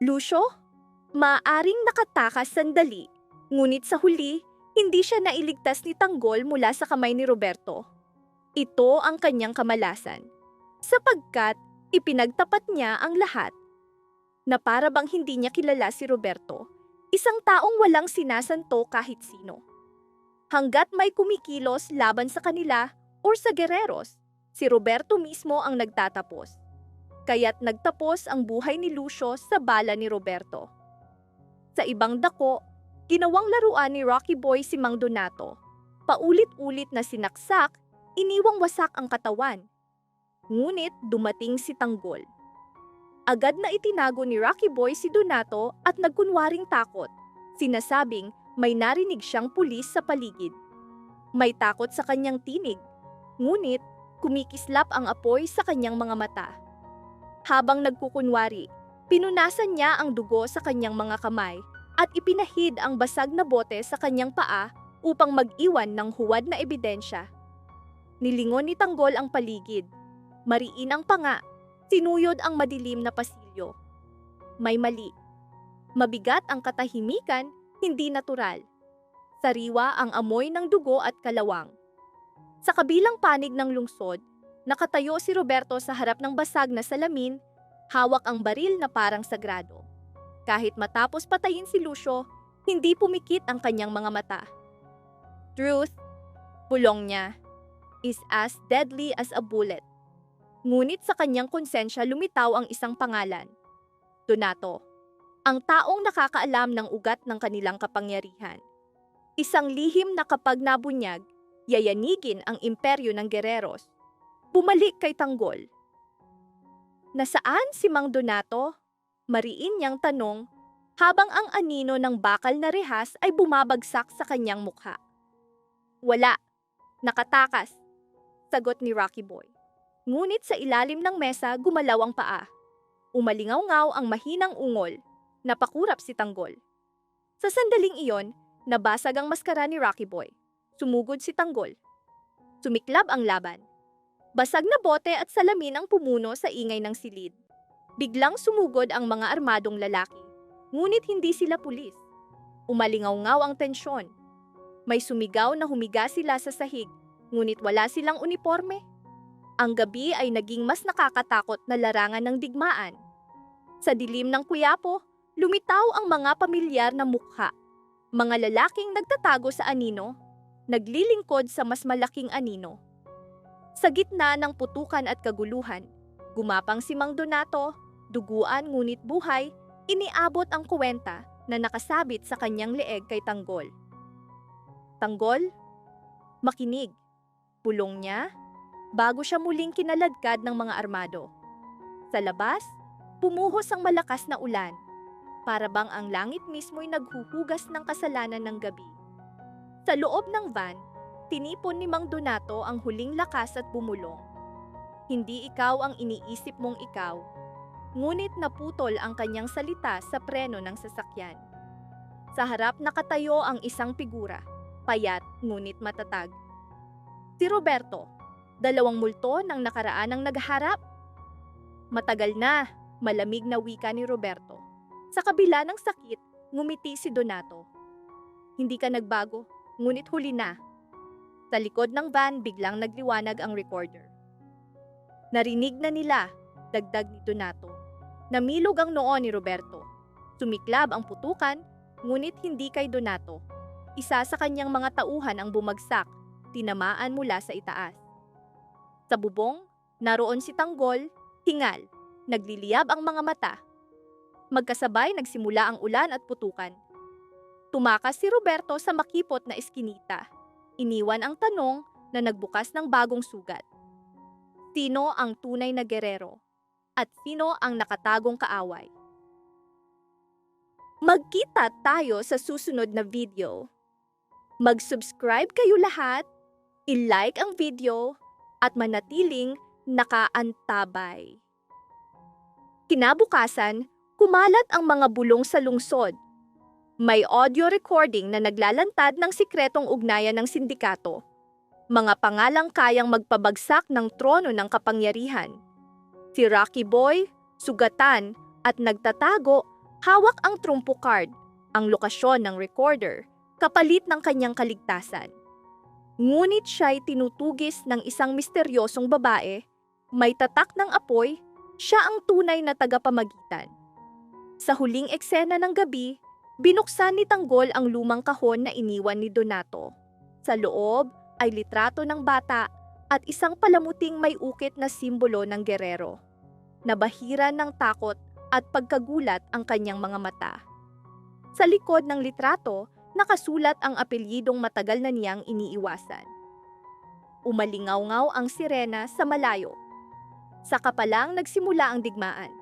Lucio, maaaring nakatakas sandali, ngunit sa huli, hindi siya nailigtas ni Tanggol mula sa kamay ni Roberto. Ito ang kanyang kamalasan, sapagkat ipinagtapat niya ang lahat na para bang hindi niya kilala si Roberto, isang taong walang sinasanto kahit sino. Hanggat may kumikilos laban sa kanila o sa gereros, si Roberto mismo ang nagtatapos. Kaya't nagtapos ang buhay ni Lucio sa bala ni Roberto. Sa ibang dako, ginawang laruan ni Rocky Boy si Mang Donato. Paulit-ulit na sinaksak, iniwang wasak ang katawan. Ngunit dumating si Tanggol. Agad na itinago ni Rocky Boy si Donato at nagkunwaring takot. Sinasabing may narinig siyang pulis sa paligid. May takot sa kanyang tinig, ngunit kumikislap ang apoy sa kanyang mga mata. Habang nagkukunwari, pinunasan niya ang dugo sa kanyang mga kamay at ipinahid ang basag na bote sa kanyang paa upang mag-iwan ng huwad na ebidensya. Nilingon ni Tanggol ang paligid. Mariin ang panga, sinuyod ang madilim na pasilyo. May mali. Mabigat ang katahimikan, hindi natural. Sariwa ang amoy ng dugo at kalawang. Sa kabilang panig ng lungsod, nakatayo si Roberto sa harap ng basag na salamin, hawak ang baril na parang sagrado. Kahit matapos patayin si Lucio, hindi pumikit ang kanyang mga mata. Truth, bulong niya, is as deadly as a bullet. Ngunit sa kanyang konsensya lumitaw ang isang pangalan. Donato, ang taong nakakaalam ng ugat ng kanilang kapangyarihan. Isang lihim na kapag nabunyag, yayanigin ang imperyo ng gereros. Bumalik kay Tanggol. Nasaan si Mang Donato? Mariin niyang tanong, habang ang anino ng bakal na rehas ay bumabagsak sa kanyang mukha. Wala, nakatakas, sagot ni Rocky Boy. Ngunit sa ilalim ng mesa gumalaw ang paa. Umalingaw-ngaw ang mahinang ungol, napakurap si Tanggol. Sa sandaling iyon, nabasag ang maskara ni Rocky Boy. Sumugod si Tanggol. Sumiklab ang laban. Basag na bote at salamin ang pumuno sa ingay ng silid. Biglang sumugod ang mga armadong lalaki, ngunit hindi sila pulis. Umalingaw-ngaw ang tensyon. May sumigaw na humiga sila sa sahig, ngunit wala silang uniforme. Ang gabi ay naging mas nakakatakot na larangan ng digmaan. Sa dilim ng Quiapo, lumitaw ang mga pamilyar na mukha. Mga lalaking nagtatago sa anino, naglilingkod sa mas malaking anino. Sa gitna ng putukan at kaguluhan, gumapang si Mang Donato, duguan ngunit buhay, iniabot ang kuwenta na nakasabit sa kanyang leeg kay Tanggol. Tanggol, makinig, pulong niya, bago siya muling kinaladkad ng mga armado. Sa labas, pumuhos ang malakas na ulan, para bang ang langit mismo'y naghuhugas ng kasalanan ng gabi. Sa loob ng van, tinipon ni Mang Donato ang huling lakas at bumulong. Hindi ikaw ang iniisip mong ikaw, ngunit naputol ang kanyang salita sa preno ng sasakyan. Sa harap nakatayo ang isang figura, payat ngunit matatag. Si Roberto, 2 multo ng nakaraan ang nagharap. Matagal na, malamig na wika ni Roberto. Sa kabila ng sakit, ngumiti si Donato. Hindi ka nagbago, ngunit huli na. Sa likod ng van, biglang nagliwanag ang recorder. Narinig na nila, dagdag ni Donato. Namilog ang noo ni Roberto. Sumiklab ang putukan, ngunit hindi kay Donato. Isa sa kanyang mga tauhan ang bumagsak, tinamaan mula sa itaas. Sa bubong, naroon si Tanggol, hingal, nagliliyab ang mga mata. Magkasabay nagsimula ang ulan at putukan. Tumakas si Roberto sa makipot na eskinita. Iniwan ang tanong na nagbukas ng bagong sugat. Sino ang tunay na gerero? At sino ang nakatagong kaaway? Magkita tayo sa susunod na video. Mag-subscribe kayo lahat, i-like ang video, at manatiling nakaantabay. Kinabukasan, kumalat ang mga bulong sa lungsod. May audio recording na naglalantad ng sikretong ugnayan ng sindikato. Mga pangalang kayang magpabagsak ng trono ng kapangyarihan. Si Rocky Boy, sugatan at nagtatago Hawak ang trumpo card, ang lokasyon ng recorder, kapalit ng kanyang kaligtasan. Ngunit siya'y tinutugis ng isang misteryosong babae, may tatak ng apoy, siya ang tunay na tagapamagitan. Sa huling eksena ng gabi, binuksan ni Tanggol ang lumang kahon na iniwan ni Donato. Sa loob ay litrato ng bata at isang palamuting may ukit na simbolo ng gerero. Nabahiran ng takot at pagkagulat ang kanyang mga mata. Sa likod ng litrato, nakasulat ang apelyidong matagal na niyang iniiwasan. Umalingaw-ngaw ang sirena sa malayo. Saka pa lang nagsimula ang digmaan.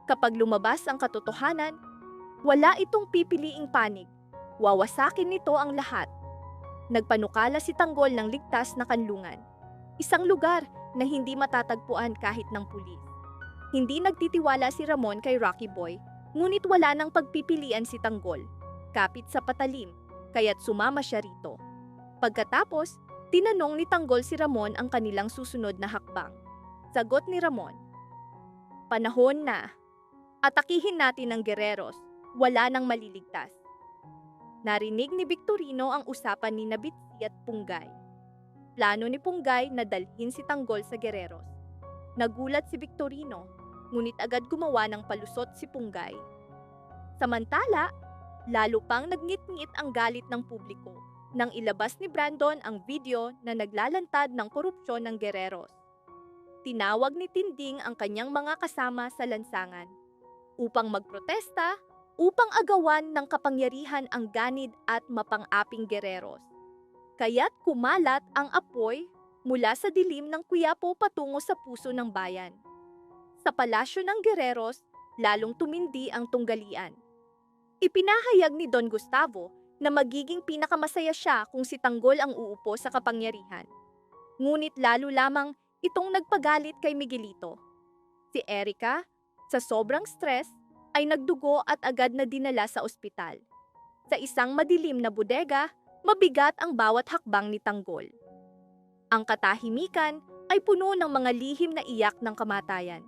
Kapag lumabas ang katotohanan, wala itong pipiliing panig. Wawasakin nito ang lahat. Nagpanukala si Tanggol ng ligtas na kanlungan. Isang lugar na hindi matatagpuan kahit ng pulis. Hindi nagtitiwala si Ramon kay Rocky Boy, ngunit wala nang pagpipilian si Tanggol. Kapit sa patalim, kaya't sumama siya rito. Pagkatapos, tinanong ni Tanggol si Ramon ang kanilang susunod na hakbang. Sagot ni Ramon, "Panahon na. Atakihin natin ang gereros. Wala nang maliligtas." Narinig ni Victorino ang usapan ni Nabitsi at Punggay. Plano ni Punggay na dalhin si Tanggol sa gereros. Nagulat si Victorino, ngunit agad gumawa ng palusot si Punggay. Samantala, lalo pang nagnit-ngit ang galit ng publiko nang ilabas ni Brandon ang video na naglalantad ng korupsyon ng gereros. Tinawag ni Tinding ang kanyang mga kasama sa lansangan upang magprotesta, upang agawan ng kapangyarihan ang ganid at mapang-aping gereros. Kaya't kumalat ang apoy mula sa dilim ng Quiapo patungo sa puso ng bayan. Sa palasyo ng gereros, lalong tumindi ang tunggalian. Ipinahayag ni Don Gustavo na magiging pinakamasaya siya kung si Tanggol ang uupo sa kapangyarihan. Ngunit lalo lamang itong nagpagalit kay Miguelito. Si Erica, sa sobrang stress, ay nagdugo at agad na dinala sa ospital. Sa isang madilim na bodega, mabigat ang bawat hakbang ni Tanggol. Ang katahimikan ay puno ng mga lihim na iyak ng kamatayan.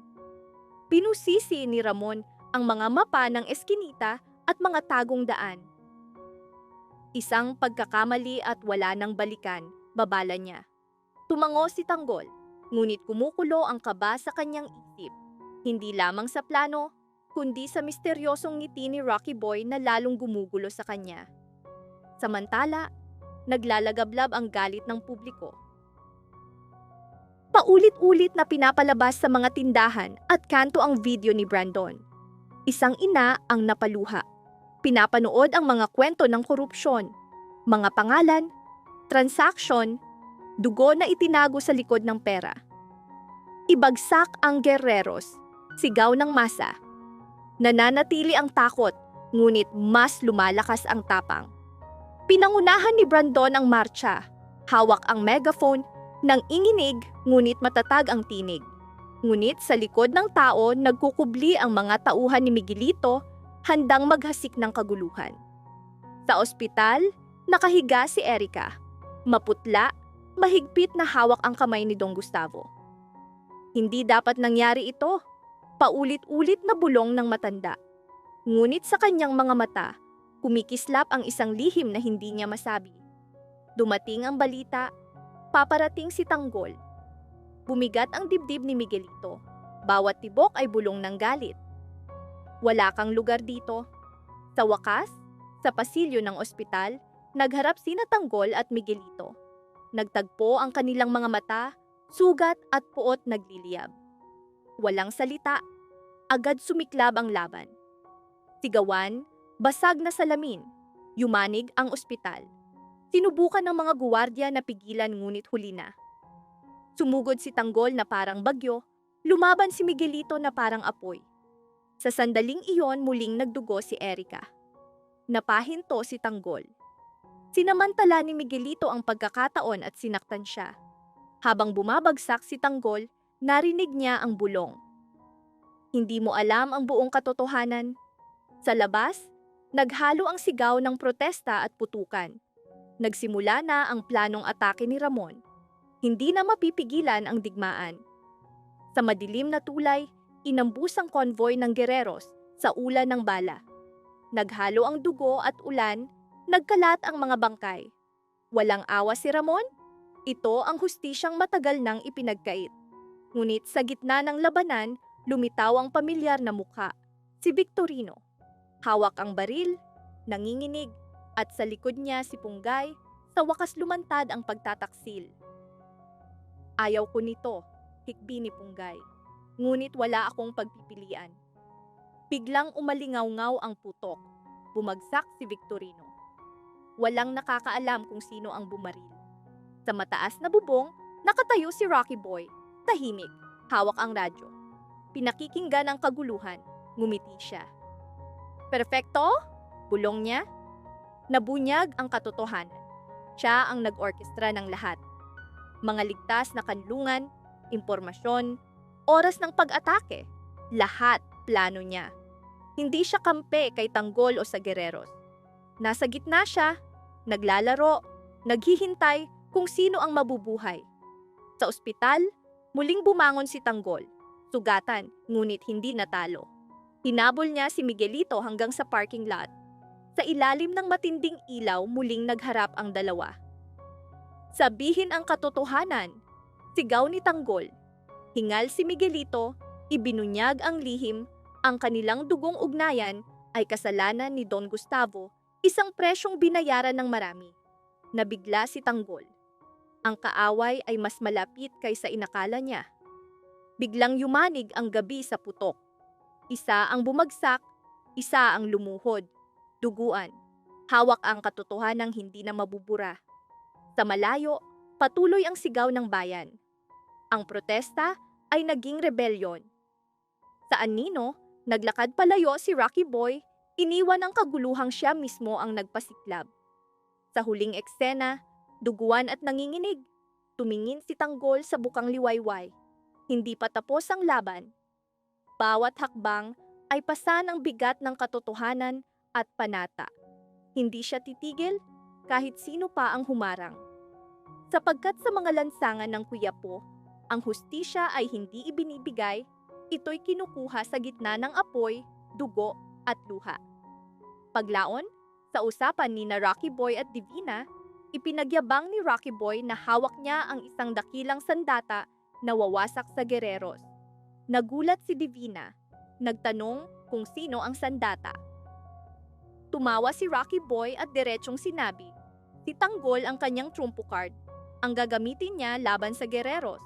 Pinusisi ni Ramon ang mga mapa ng eskinita at mga tagong daan. Isang pagkakamali at wala nang balikan, babala niya. Tumango si Tanggol, ngunit kumukulo ang kaba sa kanyang isip. Hindi lamang sa plano, kundi sa misteryosong ngiti ni Rocky Boy na lalong gumugulo sa kanya. Samantala, naglalagablab ang galit ng publiko. Paulit-ulit na pinapalabas sa mga tindahan at kanto ang video ni Brandon. Isang ina ang napaluha. Pinapanood ang mga kwento ng korupsyon, mga pangalan, transaksyon, dugo na itinago sa likod ng pera. Ibagsak ang gereros, sigaw ng masa. Nananatili ang takot, ngunit mas lumalakas ang tapang. Pinangunahan ni Brandon ang marcha. Hawak ang megaphone, nang inginig, ngunit matatag ang tinig. Ngunit sa likod ng tao, nagkukubli ang mga tauhan ni Miguelito, handang maghasik ng kaguluhan. Sa ospital, nakahiga si Erica. Maputla, mahigpit na hawak ang kamay ni Don Gustavo. Hindi dapat nangyari ito. Paulit-ulit na bulong ng matanda. Ngunit sa kanyang mga mata, kumikislap ang isang lihim na hindi niya masabi. Dumating ang balita, paparating si Tanggol. Bumigat ang dibdib ni Miguelito. Bawat tibok ay bulong ng galit. Wala kang lugar dito. Sa wakas, sa pasilyo ng ospital, nagharap sina Tanggol at Miguelito. Nagtagpo ang kanilang mga mata, sugat at puot nagliliyab. Walang salita, agad sumiklab ang laban. Sigawan, basag na salamin, yumanig ang ospital. Sinubukan ng mga guwardiya na pigilan ngunit huli na. Sumugod si Tanggol na parang bagyo, lumaban si Miguelito na parang apoy. Sa sandaling iyon muling nagdugo si Erica. Napahinto si Tanggol. Sinamantala ni Miguelito ang pagkakataon at sinaktan siya. Habang bumabagsak si Tanggol, narinig niya ang bulong. Hindi mo alam ang buong katotohanan. Sa labas, naghalo ang sigaw ng protesta at putukan. Nagsimula na ang planong atake ni Ramon. Hindi na mapipigilan ang digmaan. Sa madilim na tulay, inambus ang konvoy ng gereros, sa ulan ng bala. Naghalo ang dugo at ulan, nagkalat ang mga bangkay. Walang awa si Ramon. Ito ang hustisyang matagal nang ipinagkait. Ngunit sa gitna ng labanan, lumitaw ang pamilyar na mukha, si Victorino. Hawak ang baril, nanginginig, at sa likod niya si Punggay, sa wakas lumantad ang pagtataksil. Ayaw ko nito, hikbi ni Punggay. Ngunit wala akong pagpipilian. Biglang umalingaw-ngaw ang putok. Bumagsak si Victorino. Walang nakakaalam kung sino ang bumaril. Sa mataas na bubong, nakatayo si Rocky Boy, tahimik, hawak ang radyo. Pinakikinggan ang kaguluhan, ngumiti siya. Perfecto? Bulong niya. Nabunyag ang katotohanan. Siya ang nag-orkestra ng lahat. Mga ligtas na kanlungan, impormasyon, oras ng pag-atake, lahat plano niya. Hindi siya kampe kay Tanggol o sa Guerreros. Nasa gitna siya, naglalaro, naghihintay kung sino ang mabubuhay. Sa ospital, muling bumangon si Tanggol. Sugatan, ngunit hindi natalo. Hinabol niya si Miguelito hanggang sa parking lot. Sa ilalim ng matinding ilaw, muling nagharap ang dalawa. Sabihin ang katotohanan, sigaw ni Tanggol. Hingal si Miguelito, ibinunyag ang lihim, ang kanilang dugong ugnayan ay kasalanan ni Don Gustavo, isang presyong binayaran ng marami. Nabigla si Tanggol. Ang kaaway ay mas malapit kaysa inakala niya. Biglang yumanig ang gabi sa putok. Isa ang bumagsak, isa ang lumuhod, duguan. Hawak ang katotohanang hindi na mabubura. Sa malayo, patuloy ang sigaw ng bayan. Ang protesta ay naging rebelyon. Sa anino, naglakad palayo si Rocky Boy, iniwan ang kaguluhang siya mismo ang nagpasiklab. Sa huling eksena, duguan at nanginginig, tumingin si Tanggol sa bukang liwayway. Hindi pa tapos ang laban. Bawat hakbang ay pasa ng bigat ng katotohanan at panata. Hindi siya titigil kahit sino pa ang humarang. Sapagkat sa mga lansangan ng Quiapo, ang hustisya ay hindi ibinibigay, ito'y kinukuha sa gitna ng apoy, dugo at luha. Paglaon, sa usapan ni na Rocky Boy at Divina, ipinagyabang ni Rocky Boy na hawak niya ang isang dakilang sandata na wawasak sa Guerreros. Nagulat si Divina, nagtanong kung sino ang sandata. Tumawa si Rocky Boy at diretsyong sinabi, si Tanggol ang kanyang trumpo card, ang gagamitin niya laban sa Guerreros.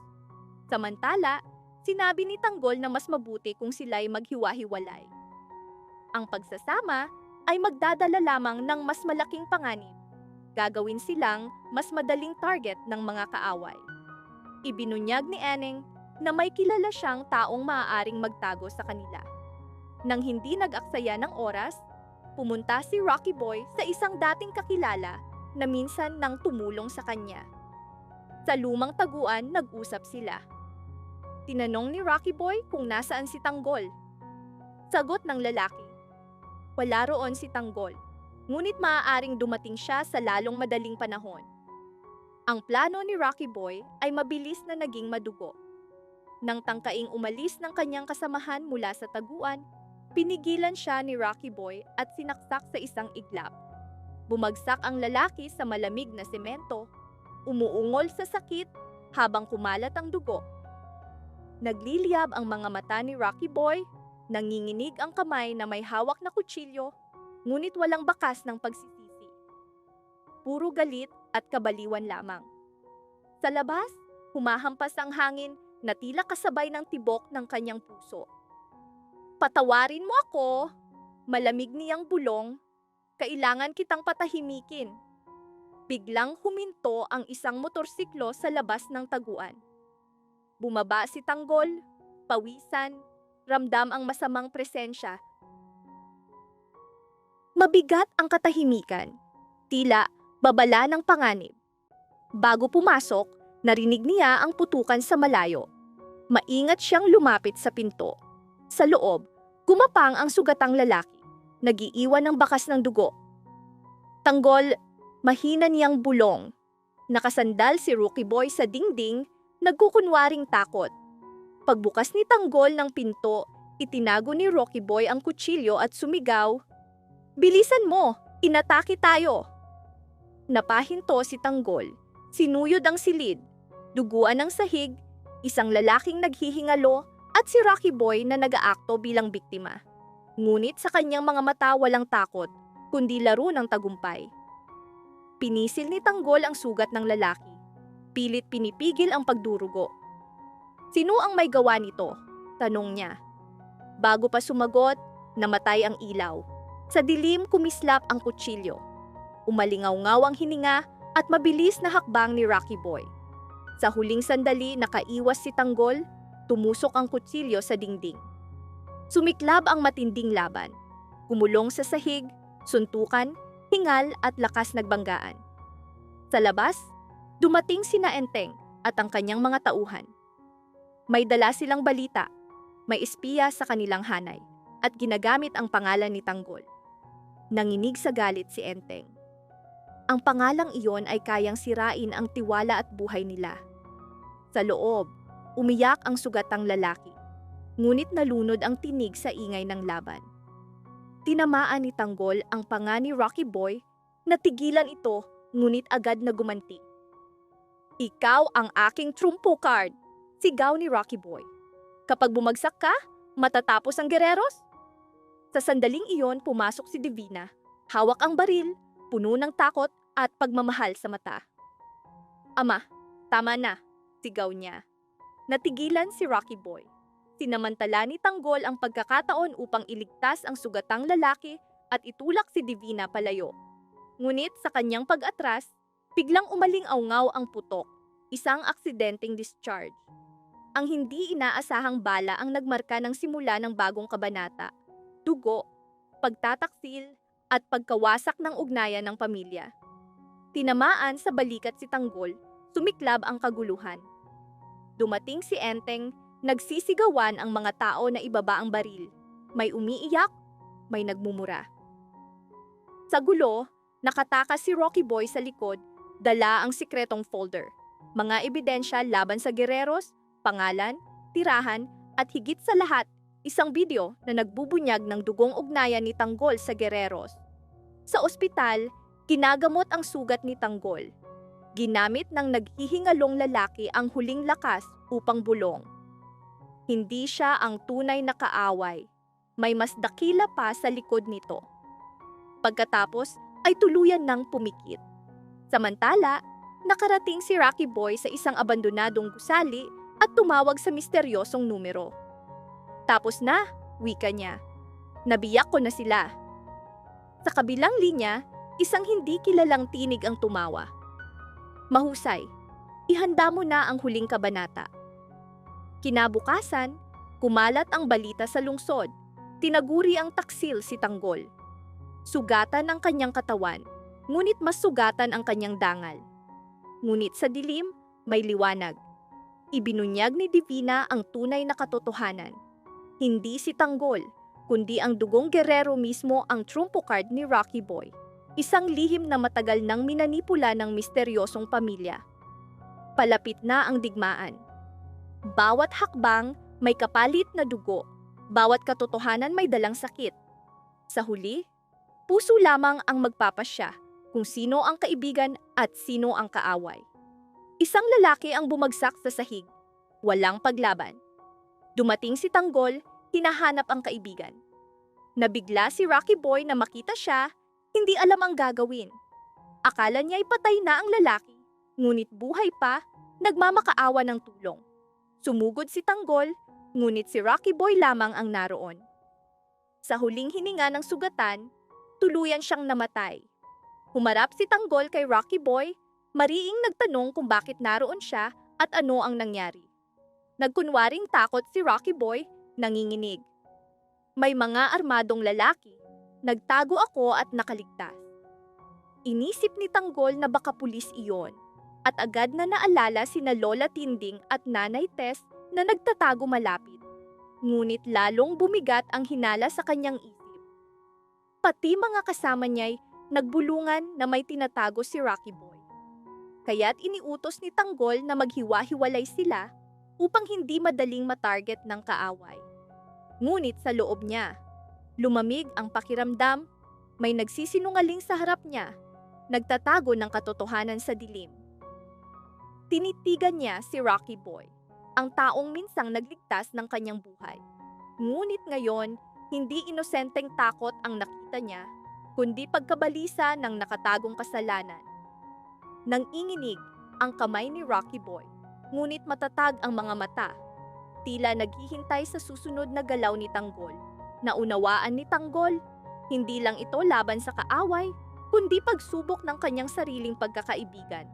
Samantala, sinabi ni Tanggol na mas mabuti kung sila'y maghiwa-hiwalay. Ang pagsasama ay magdadala lamang ng mas malaking panganib. Gagawin silang mas madaling target ng mga kaaway. Ibinunyag ni Eneng na may kilala siyang taong maaaring magtago sa kanila. Nang hindi nag-aksaya ng oras, pumunta si Rocky Boy sa isang dating kakilala na minsan nang tumulong sa kanya. Sa lumang taguan, nag-usap sila. Tinanong ni Rocky Boy kung nasaan si Tanggol. Sagot ng lalaki, wala roon si Tanggol, ngunit maaaring dumating siya sa lalong madaling panahon. Ang plano ni Rocky Boy ay mabilis na naging madugo. Nang tangkaing umalis ng kanyang kasamahan mula sa taguan, pinigilan siya ni Rocky Boy at sinaksak sa isang iglap. Bumagsak ang lalaki sa malamig na semento, umuungol sa sakit habang kumalat ang dugo. Nagliliyab ang mga mata ni Rocky Boy, nanginginig ang kamay na may hawak na kutsilyo, ngunit walang bakas ng pagsisisi. Puro galit at kabaliwan lamang. Sa labas, humahampas ang hangin na tila kasabay ng tibok ng kanyang puso. Patawarin mo ako, malamig niyang bulong, kailangan kitang patahimikin. Biglang huminto ang isang motorsiklo sa labas ng taguan. Bumaba si Tanggol, pawisan, ramdam ang masamang presensya. Mabigat ang katahimikan, tila babala ng panganib. Bago pumasok, narinig niya ang putukan sa malayo. Maingat siyang lumapit sa pinto. Sa loob, gumapang ang sugatang lalaki, nagiiwan ng bakas ng dugo. Tanggol, mahina niyang bulong. Nakasandal si Rocky Boy sa dingding, nagkukunwaring takot. Pagbukas ni Tanggol ng pinto, Itinago ni Rocky Boy ang kutsilyo at sumigaw, "Bilisan mo! Inatake tayo!" Napahinto si Tanggol. Sinuyod ang silid, duguan ng sahig, isang lalaking naghihingalo at si Rocky Boy na nag-aakto bilang biktima. Ngunit sa kanyang mga mata walang takot, kundi laro ng tagumpay. Pinisil ni Tanggol ang sugat ng lalaki. Pilit pinipigil ang pagdurugo. "Sino ang may gawa nito?" tanong niya. Bago pa sumagot, namatay ang ilaw. Sa dilim kumislap ang kutsilyo. Umalingaw-ngaw ang hininga at mabilis na hakbang ni Rocky Boy. Sa huling sandali nakaiwas si Tanggol, tumusok ang kutsilyo sa dingding. Sumiklab ang matinding laban. Gumulong sa sahig, suntukan, hingal at lakas nagbanggaan. Sa labas, dumating sina Enteng at ang kanyang mga tauhan. May dala silang balita, may espiya sa kanilang hanay at ginagamit ang pangalan ni Tanggol. Nanginig sa galit si Enteng. Ang pangalang iyon ay kayang sirain ang tiwala at buhay nila. Sa loob, umiyak ang sugatang lalaki, ngunit nalunod ang tinig sa ingay ng laban. Tinamaan ni Tanggol ang panga ni Rocky Boy, natigilan ito ngunit agad na gumanti. "Ikaw ang aking trumpo card," sigaw ni Rocky Boy. "Kapag bumagsak ka, matatapos ang gereros?" Sa sandaling iyon pumasok si Divina, hawak ang baril, puno ng takot at pagmamahal sa mata. "Ama, tama na," sigaw niya. Natigilan si Rocky Boy. Sinamantala ni Tanggol ang pagkakataon upang iligtas ang sugatang lalaki at itulak si Divina palayo. Ngunit sa kanyang pag-atras, biglang umaling-awngaw ang putok, isang aksidenteng discharge. Ang hindi inaasahang bala ang nagmarka ng simula ng bagong kabanata, dugo, pagtataksil, at pagkawasak ng ugnayan ng pamilya. Tinamaan sa balikat si Tanggol, sumiklab ang kaguluhan. Dumating si Enteng, nagsisigawan ang mga tao na ibaba ang baril. May umiiyak, may nagmumura. Sa gulo, nakatakas si Rocky Boy sa likod, dala ang sikretong folder. Mga ebidensya laban sa gereros, pangalan, tirahan, at higit sa lahat, isang video na nagbubunyag ng dugong ugnayan ni Tanggol sa gereros. Sa ospital, ginagamot ang sugat ni Tanggol. Ginamit ng naghihingalong lalaki ang huling lakas upang bulong. Hindi siya ang tunay na kaaway. May mas dakila pa sa likod nito. Pagkatapos ay tuluyan ng pumikit. Samantala, nakarating si Rocky Boy sa isang abandonadong gusali at tumawag sa misteryosong numero. "Tapos na," wika niya. "Nabiyak ko na sila." Sa kabilang linya, isang hindi kilalang tinig ang tumawa. "Mahusay, ihanda mo na ang huling kabanata." Kinabukasan, kumalat ang balita sa lungsod. Tinaguri ang taksil si Tanggol. Sugatan ang kanyang katawan, ngunit mas sugatan ang kanyang dangal. Ngunit sa dilim, may liwanag. Ibinunyag ni Divina ang tunay na katotohanan. Hindi si Tanggol, kundi ang dugong gerero mismo ang trumpo card ni Rocky Boy. Isang lihim na matagal nang minanipula ng misteryosong pamilya. Palapit na ang digmaan. Bawat hakbang may kapalit na dugo. Bawat katotohanan may dalang sakit. Sa huli, puso lamang ang magpapasya kung sino ang kaibigan at sino ang kaaway. Isang lalaki ang bumagsak sa sahig. Walang paglaban. Dumating si Tanggol, hinahanap ang kaibigan. Nabigla si Rocky Boy na makita siya, hindi alam ang gagawin. Akala niya ay patay na ang lalaki, ngunit buhay pa, nagmamakaawa ng tulong. Sumugod si Tanggol, ngunit si Rocky Boy lamang ang naroon. Sa huling hininga ng sugatan, tuluyan siyang namatay. Humarap si Tanggol kay Rocky Boy, mariing nagtanong kung bakit naroon siya at ano ang nangyari. Nagkunwaring takot si Rocky Boy, nanginginig. "May mga armadong lalaki. Nagtago ako at nakaligtas." Inisip ni Tanggol na baka pulis iyon, at agad na naalala sina Lola Tinding at Nanay Tess na nagtatago malapit. Ngunit lalong bumigat ang hinala sa kanyang isip. Pati mga kasama niya'y nagbulungan na may tinatago si Rocky Boy. Kaya't iniutos ni Tanggol na maghiwa-hiwalay sila upang hindi madaling matarget ng kaaway. Ngunit sa loob niya, lumamig ang pakiramdam, may nagsisinungaling sa harap niya, nagtatago ng katotohanan sa dilim. Tinitigan niya si Rocky Boy, ang taong minsang nagligtas ng kanyang buhay. Ngunit ngayon, hindi inosenteng takot ang nakita niya, kundi pagkabalisa ng nakatagong kasalanan. Nanginginig ang kamay ni Rocky Boy, ngunit matatag ang mga mata. Tila naghihintay sa susunod na galaw ni Tanggol. Naunawaan ni Tanggol, hindi lang ito laban sa kaaway, kundi pagsubok ng kanyang sariling pagkakaibigan.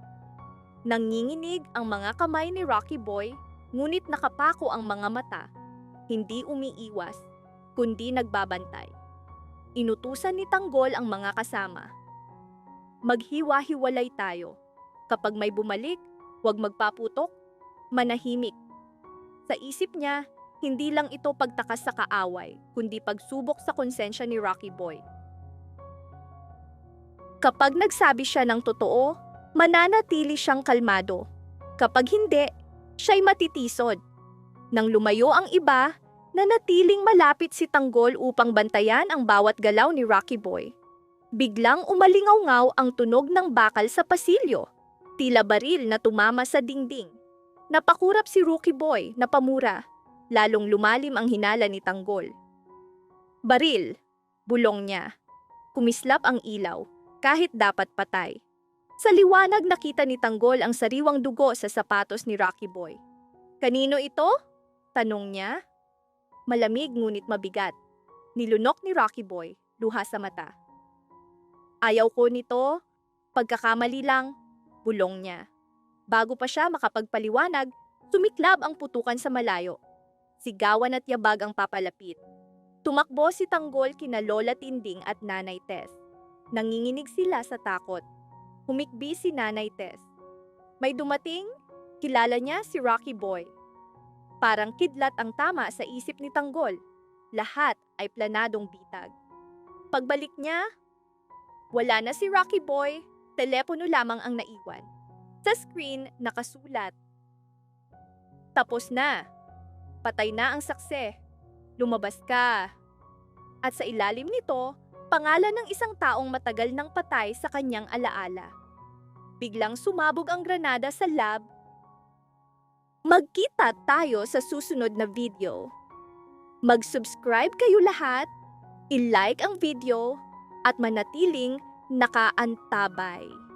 Nanginginig ang mga kamay ni Rocky Boy, ngunit nakapako ang mga mata. Hindi umiiwas, kundi nagbabantay. Inutusan ni Tanggol ang mga kasama. Maghiwa-hiwalay tayo. Kapag may bumalik, huwag magpaputok, manahimik. Sa isip niya, hindi lang ito pagtakas sa kaaway, kundi pagsubok sa konsensya ni Rocky Boy. Kapag nagsabi siya ng totoo, mananatili siyang kalmado. Kapag hindi, siya'y matitisod. Nang lumayo ang iba, nanatiling malapit si Tanggol upang bantayan ang bawat galaw ni Rocky Boy. Biglang umalingaw-ngaw ang tunog ng bakal sa pasilyo, tila baril na tumama sa dingding. Napakurap si Rocky Boy na pamura, lalong lumalim ang hinala ni Tanggol. Baril, bulong niya. Kumislap ang ilaw, kahit dapat patay. Sa liwanag nakita ni Tanggol ang sariwang dugo sa sapatos ni Rocky Boy. Kanino ito? Tanong niya. Malamig ngunit mabigat. Nilunok ni Rocky Boy, luha sa mata. Ayaw ko nito, pagkakamali lang, bulong niya. Bago pa siya makapagpaliwanag, sumiklab ang putukan sa malayo. Sigawan at yabag ang papalapit. Tumakbo si Tanggol kina Lola Tinding at Nanay Tess. Nanginginig sila sa takot. Humikbi si Nanay Tess. May dumating, kilala niya si Rocky Boy. Parang kidlat ang tama sa isip ni Tanggol. Lahat ay planadong bitag. Pagbalik niya, wala na si Rocky Boy, telepono lamang ang naiwan. Sa screen, nakasulat. Tapos na. Patay na ang sakse. Lumabas ka. At sa ilalim nito, pangalan ng isang taong matagal nang patay sa kanyang alaala. Biglang sumabog ang granada sa lab. Magkita tayo sa susunod na video. Mag-subscribe kayo lahat, i-like ang video, at manatiling nakaantabay.